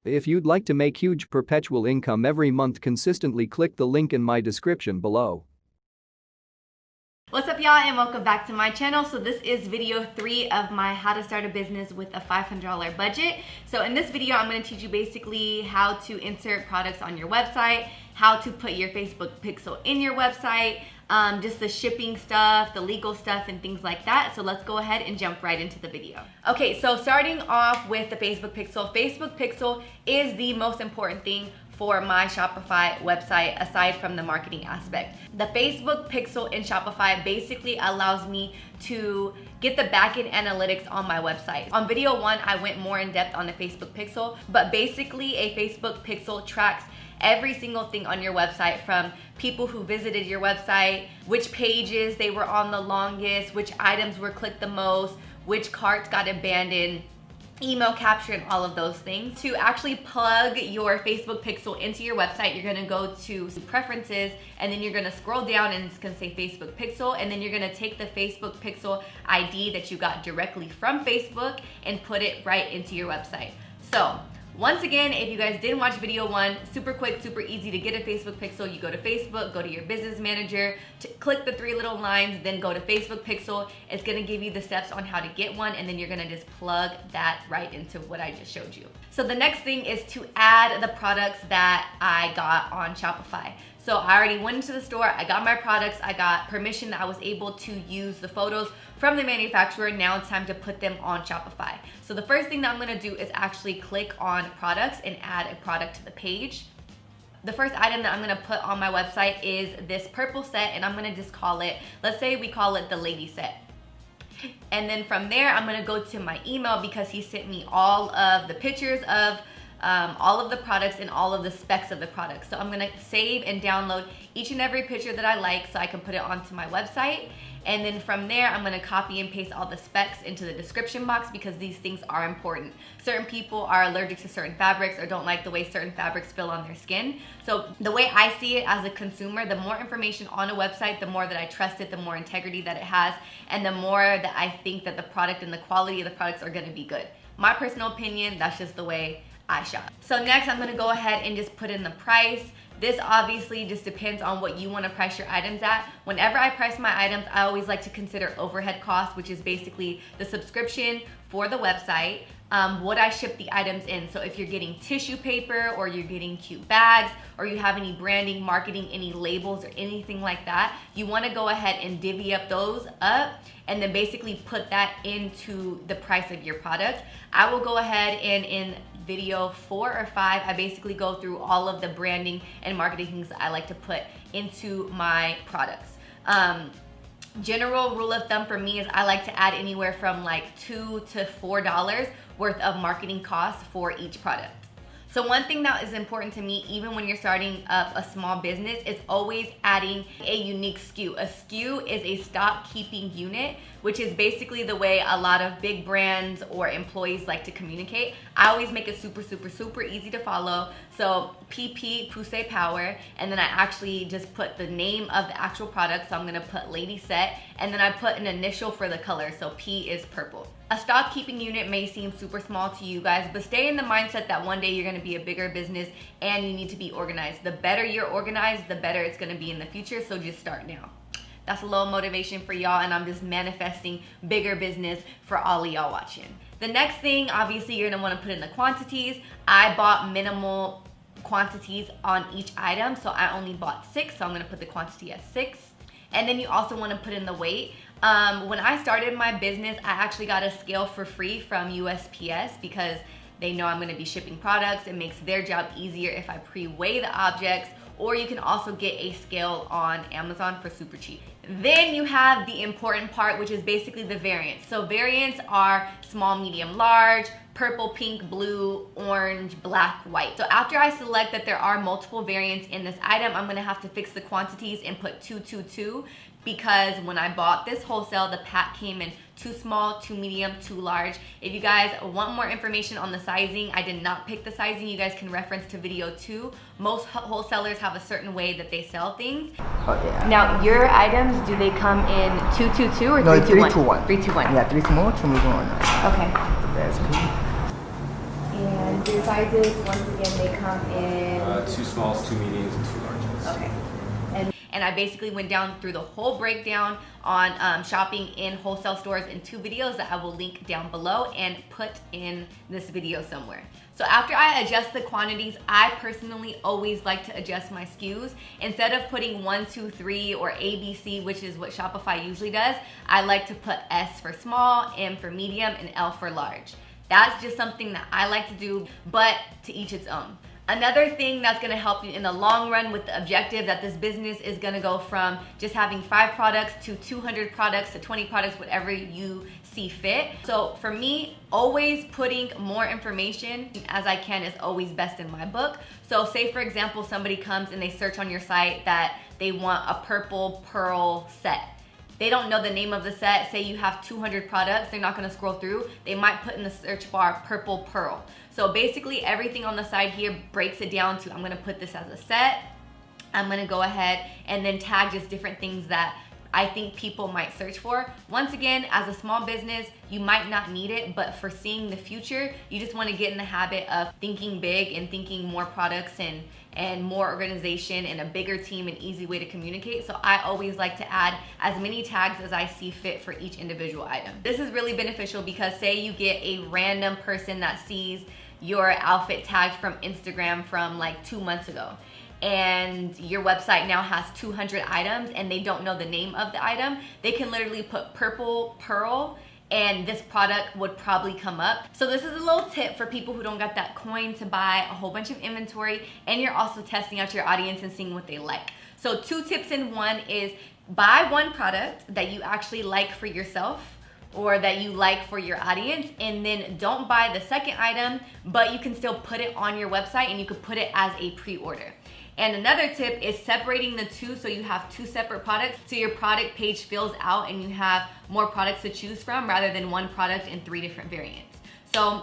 If you'd like to make huge perpetual income every month consistently, click the link in my description below. What's up, y'all, and welcome back to my channel. So this is video 3 of my how to start a business with a $500 budget. So in this video, I'm going to teach you basically how to insert products on your website, how to put your Facebook pixel in your website, just the shipping stuff, the legal stuff, and things like that. So let's go ahead and jump right into the video. Okay, so starting off with the Facebook pixel. Facebook pixel is the most important thing for my Shopify website aside from the marketing aspect. The Facebook pixel in Shopify basically allows me to get the backend analytics on my website. On video 1, I went more in depth on the Facebook pixel, but basically a Facebook pixel tracks every single thing on your website, from people who visited your website, which pages they were on the longest, which items were clicked the most, which carts got abandoned, email capture, and all of those things. To actually plug your Facebook pixel into your website, you're gonna go to preferences, and then you're gonna scroll down and it's gonna say Facebook pixel, and then you're gonna take the Facebook pixel ID that you got directly from Facebook and put it right into your website. So once again, if you guys didn't watch video 1, super quick, super easy to get a Facebook pixel. You go to Facebook, go to your business manager, click the 3 little lines, then go to Facebook pixel. It's gonna give you the steps on how to get one, and then you're gonna just plug that right into what I just showed you. So the next thing is to add the products that I got on Shopify. So I already went into the store, I got my products, I got permission that I was able to use the photos from the manufacturer. Now it's time to put them on Shopify. So the first thing that I'm gonna do is actually click on products and add a product to the page. The first item that I'm gonna put on my website is this purple set, and I'm gonna just call it, let's say we call it the lady set. And then from there, I'm gonna go to my email because he sent me all of the pictures of all of the products and all of the specs of the products. So I'm gonna save and download each and every picture that I like so I can put it onto my website. And then from there, I'm gonna copy and paste all the specs into the description box because these things are important. Certain people are allergic to certain fabrics or don't like the way certain fabrics feel on their skin. So the way I see it as a consumer, the more information on a website, the more that I trust it, the more integrity that it has, and the more that I think that the product and the quality of the products are gonna be good. My personal opinion, that's just the way I shop. So next, I'm gonna go ahead and just put in the price. This obviously just depends on what you want to price your items at. Whenever I price my items, I always like to consider overhead costs, which is basically the subscription for the website, what I ship the items in. So if you're getting tissue paper, or you're getting cute bags, or you have any branding, marketing, any labels or anything like that, you want to go ahead and divvy up those up and then basically put that into the price of your product. I will go ahead and in video 4 or 5, I basically go through all of the branding and marketing things that I like to put into my products. General rule of thumb for me is I like to add anywhere from like $2 to $4 worth of marketing costs for each product. So one thing that is important to me, even when you're starting up a small business, is always adding a unique SKU. A SKU is a stock keeping unit, which is basically the way a lot of big brands or employees like to communicate. I always make it super, super, super easy to follow. So PP, Poussey Power, and then I actually just put the name of the actual product. So I'm gonna put Lady Set, and then I put an initial for the color. So P is purple. A stock keeping unit may seem super small to you guys, but stay in the mindset that one day you're gonna be a bigger business and you need to be organized. The better you're organized, the better it's gonna be in the future, so just start now. That's a little motivation for y'all, and I'm just manifesting bigger business for all of y'all watching. The next thing, obviously, you're gonna wanna put in the quantities. I bought minimal quantities on each item, so I only bought 6, so I'm gonna put the quantity at 6. And then you also wanna put in the weight. When I started my business, I actually got a scale for free from USPS because they know I'm gonna be shipping products. It makes their job easier if I pre-weigh the objects, or you can also get a scale on Amazon for super cheap. Then you have the important part, which is basically the variants. So variants are small, medium, large, purple, pink, blue, orange, black, white. So after I select that there are multiple variants in this item, I'm gonna have to fix the quantities and put 2, 2, 2, because when I bought this wholesale, the pack came in too small, too medium, too large. If you guys want more information on the sizing, I did not pick the sizing. You guys can reference to video 2. Most wholesalers have a certain way that they sell things. Oh yeah. Now, your items, do they come in 2, 2, 2 or 3, 2, 1? 3, 2, 1. 3, 2, 1. Yeah, 3 small, 2 medium. Okay. That's cool. And Your sizes, once again, they come in 2 smalls, 2 mediums, and 2 larges. Okay. And I basically went down through the whole breakdown on shopping in wholesale stores in 2 videos that I will link down below and put in this video somewhere. So after I adjust the quantities, I personally always like to adjust my SKUs. Instead of putting 1, 2, 3 or ABC, which is what Shopify usually does, I like to put S for small, M for medium, and L for large. That's just something that I like to do, but to each its own. Another thing that's gonna help you in the long run with the objective that this business is gonna go from just having 5 products to 200 products to 20 products, whatever you see fit. So for me, always putting more information as I can is always best in my book. So say for example, somebody comes and they search on your site that they want a purple pearl set. They don't know the name of the set. Say you have 200 products, they're not gonna scroll through. They might put in the search bar purple pearl. So basically everything on the side here breaks it down to, I'm gonna put this as a set. I'm gonna go ahead and then tag just different things that I think people might search for. Once again, as a small business, you might not need it, but for seeing the future, you just wanna get in the habit of thinking big and thinking more products and more organization and a bigger team, an easy way to communicate. So I always like to add as many tags as I see fit for each individual item. This is really beneficial because say you get a random person that sees your outfit tagged from Instagram from like 2 months ago, and your website now has 200 items and they don't know the name of the item, they can literally put purple pearl and this product would probably come up. So this is a little tip for people who don't got that coin to buy a whole bunch of inventory and you're also testing out your audience and seeing what they like. So 2 tips in 1 is buy 1 product that you actually like for yourself or that you like for your audience, and then don't buy the second item, but you can still put it on your website and you could put it as a pre-order. And another tip is separating the 2 so you have 2 separate products so your product page fills out and you have more products to choose from rather than 1 product in 3 different variants. So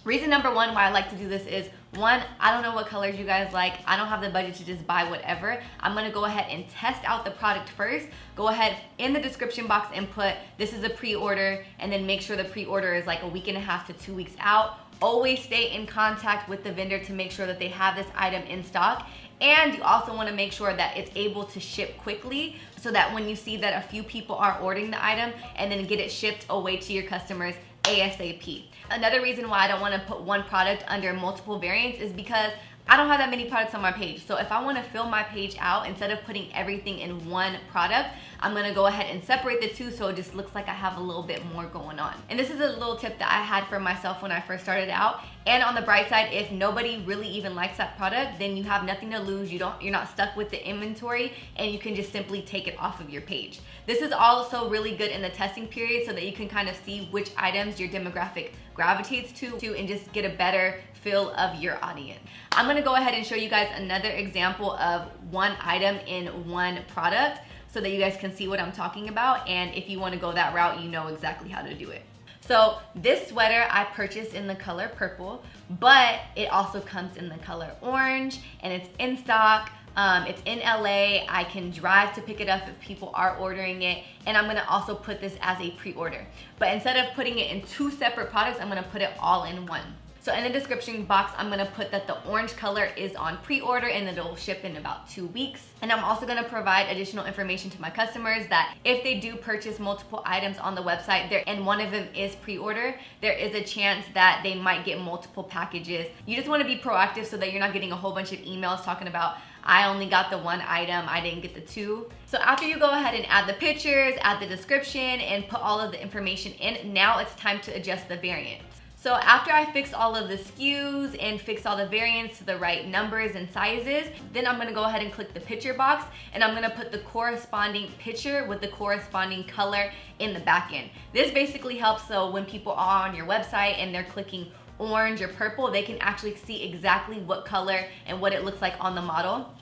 reason number 1 why I like to do this is, 1, I don't know what colors you guys like. I don't have the budget to just buy whatever. I'm gonna go ahead and test out the product first. Go ahead in the description box and put, this is a pre-order, and then make sure the pre-order is like a week and a half to 2 weeks out. Always stay in contact with the vendor to make sure that they have this item in stock. And you also wanna make sure that it's able to ship quickly so that when you see that a few people are ordering the item and then get it shipped away to your customers ASAP. Another reason why I don't wanna put 1 product under multiple variants is because I don't have that many products on my page. So if I wanna fill my page out, instead of putting everything in 1 product, I'm gonna go ahead and separate the 2 so it just looks like I have a little bit more going on. And this is a little tip that I had for myself when I first started out. And on the bright side, if nobody really even likes that product, then you have nothing to lose. You're not stuck with the inventory and you can just simply take it off of your page. This is also really good in the testing period so that you can kind of see which items your demographic gravitates to and just get a better feel of your audience. I'm gonna go ahead and show you guys another example of 1 item in 1 product so that you guys can see what I'm talking about, and if you wanna go that route, you know exactly how to do it. So this sweater I purchased in the color purple, but it also comes in the color orange and it's in stock. It's in LA. I can drive to pick it up if people are ordering it, and I'm gonna also put this as a pre-order. But instead of putting it in 2 separate products, I'm gonna put it all in 1. So in the description box, I'm gonna put that the orange color is on pre-order and that it'll ship in about 2 weeks. And I'm also gonna provide additional information to my customers that if they do purchase multiple items on the website there and one of them is pre-order, there is a chance that they might get multiple packages. You just wanna be proactive so that you're not getting a whole bunch of emails talking about, I only got the 1 item, I didn't get the 2. So after you go ahead and add the pictures, add the description, and put all of the information in, now it's time to adjust the variants. So after I fix all of the SKUs and fix all the variants to the right numbers and sizes, then I'm gonna go ahead and click the picture box and I'm gonna put the corresponding picture with the corresponding color in the back end. This basically helps so when people are on your website and they're clicking orange or purple, they can actually see exactly what color and what it looks like on the model.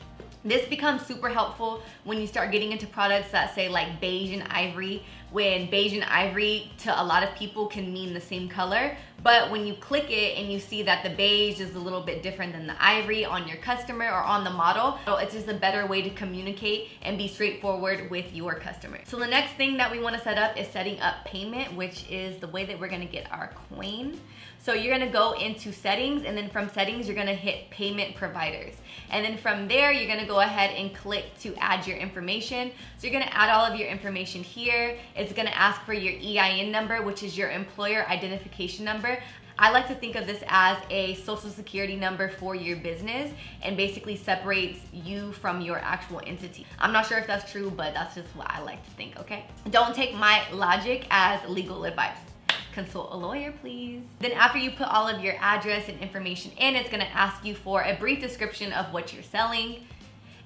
This becomes super helpful when you start getting into products that say like beige and ivory, when beige and ivory to a lot of people can mean the same color, but when you click it and you see that the beige is a little bit different than the ivory on your customer or on the model, so it's just a better way to communicate and be straightforward with your customers. So the next thing that we want to set up is setting up payment, which is the way that we're going to get our coin. So you're gonna go into settings, and then from settings, you're gonna hit payment providers. And then from there, you're gonna go ahead and click to add your information. So you're gonna add all of your information here. It's gonna ask for your EIN number, which is your employer identification number. I like to think of this as a social security number for your business and basically separates you from your actual entity. I'm not sure if that's true, but that's just what I like to think, okay? Don't take my logic as legal advice. Consult a lawyer, please. Then after you put all of your address and information in, it's gonna ask you for a brief description of what you're selling.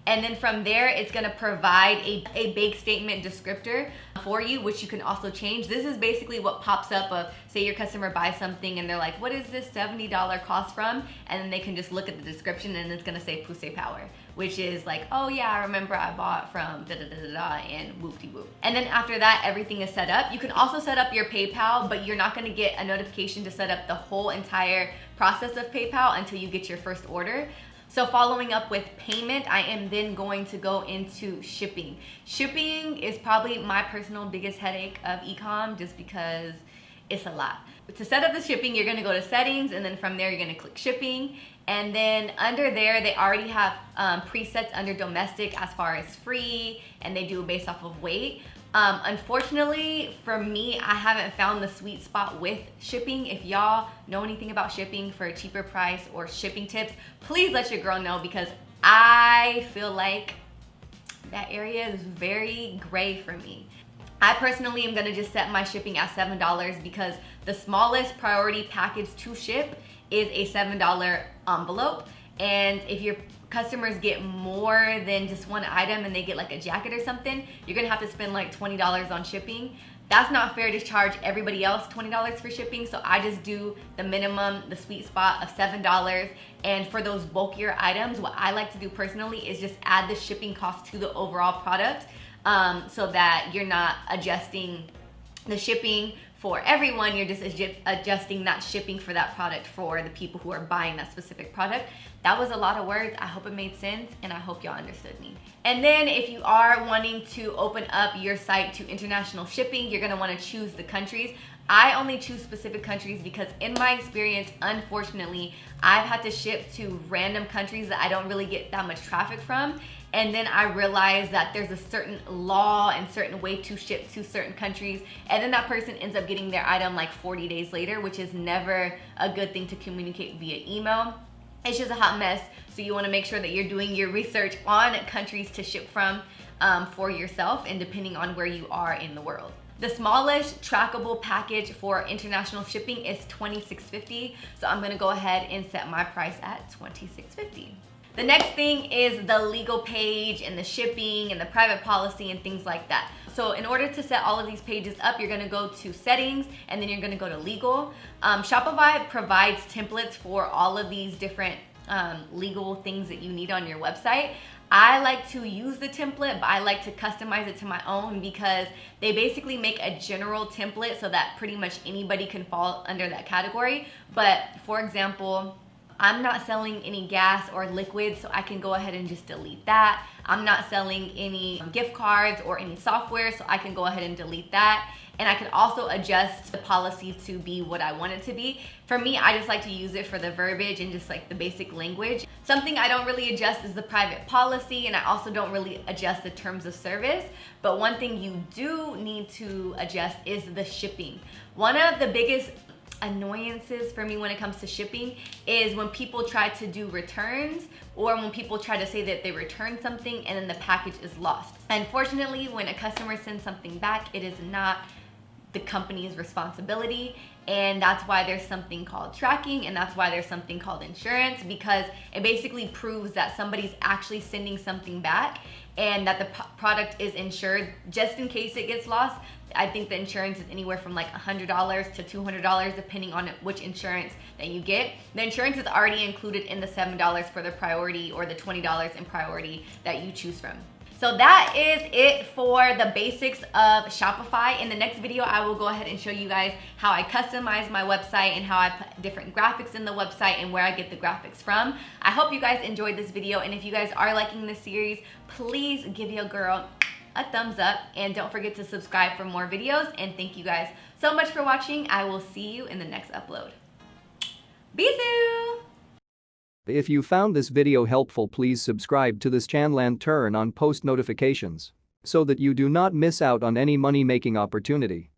And then from there, it's gonna provide a bank statement descriptor for you, which you can also change. This is basically what pops up of, say your customer buys something and they're like, what is this $70 cost from? And then they can just look at the description and it's gonna say Poussey Power, which is like, oh yeah, I remember I bought from da-da-da-da-da and whoop-de-whoop. And then after that, everything is set up. You can also set up your PayPal, but you're not gonna get a notification to set up the whole entire process of PayPal until you get your first order. So following up with payment, I am then going to go into shipping. Shipping is probably my personal biggest headache of e-com just because it's a lot. To set up the shipping, you're gonna go to settings, and then from there, you're gonna click shipping. And then under there, they already have presets under domestic as far as free, and they do it based off of weight. Unfortunately, for me, I haven't found the sweet spot with shipping. If y'all know anything about shipping for a cheaper price or shipping tips, please let your girl know, because I feel like that area is very gray for me. I personally am gonna just set my shipping at $7 because the smallest priority package to ship is a $7 envelope. And if your customers get more than just one item and they get like a jacket or something, you're gonna have to spend like $20 on shipping. That's not fair to charge everybody else $20 for shipping, so I just do the minimum, the sweet spot of $7. And for those bulkier items, what I like to do personally is just add the shipping cost to the overall product, so that you're not adjusting the shipping for everyone, you're just adjusting that shipping for that product for the people who are buying that specific product. That was a lot of words. I hope it made sense, and I hope y'all understood me. And then if you are wanting to open up your site to international shipping, you're gonna wanna choose the countries. I only choose specific countries because in my experience, unfortunately, I've had to ship to random countries that I don't really get that much traffic from. And then I realized that there's a certain law and certain way to ship to certain countries. And then that person ends up getting their item like 40 days later, which is never a good thing to communicate via email. It's just a hot mess. So you wanna make sure that you're doing your research on countries to ship from for yourself, and depending on where you are in the world. The smallest trackable package for international shipping is $26.50. So I'm gonna go ahead and set my price at $26.50. The next thing is the legal page and the shipping and the private policy and things like that. So in order to set all of these pages up, you're gonna go to settings, and then you're gonna go to legal. Shopify provides templates for all of these different legal things that you need on your website. I like to use the template, but I like to customize it to my own because they basically make a general template so that pretty much anybody can fall under that category. But for example, I'm not selling any gas or liquids, so I can go ahead and just delete that. I'm not selling any gift cards or any software, so I can go ahead and delete that. And I can also adjust the policy to be what I want it to be. For me, I just like to use it for the verbiage and just like the basic language. Something I don't really adjust is the private policy, and I also don't really adjust the terms of service. But one thing you do need to adjust is the shipping. One of the biggest annoyances for me when it comes to shipping is when people try to do returns, or when people try to say that they returned something and then the package is lost. Unfortunately, when a customer sends something back, it is not the company's responsibility, and that's why there's something called tracking, and that's why there's something called insurance, because it basically proves that somebody's actually sending something back and that the product is insured just in case it gets lost. I think the insurance is anywhere from like $100 to $200 depending on which insurance that you get. The insurance is already included in the $7 for the priority or the $20 in priority that you choose from. So that is it for the basics of Shopify. In the next video, I will go ahead and show you guys how I customize my website and how I put different graphics in the website and where I get the graphics from. I hope you guys enjoyed this video, and if you guys are liking this series, please give your girl a thumbs up, and don't forget to subscribe for more videos. And thank you guys so much for watching. I will see you in the next upload. Bisous! If you found this video helpful, please subscribe to this channel and turn on post notifications so that you do not miss out on any money-making opportunity.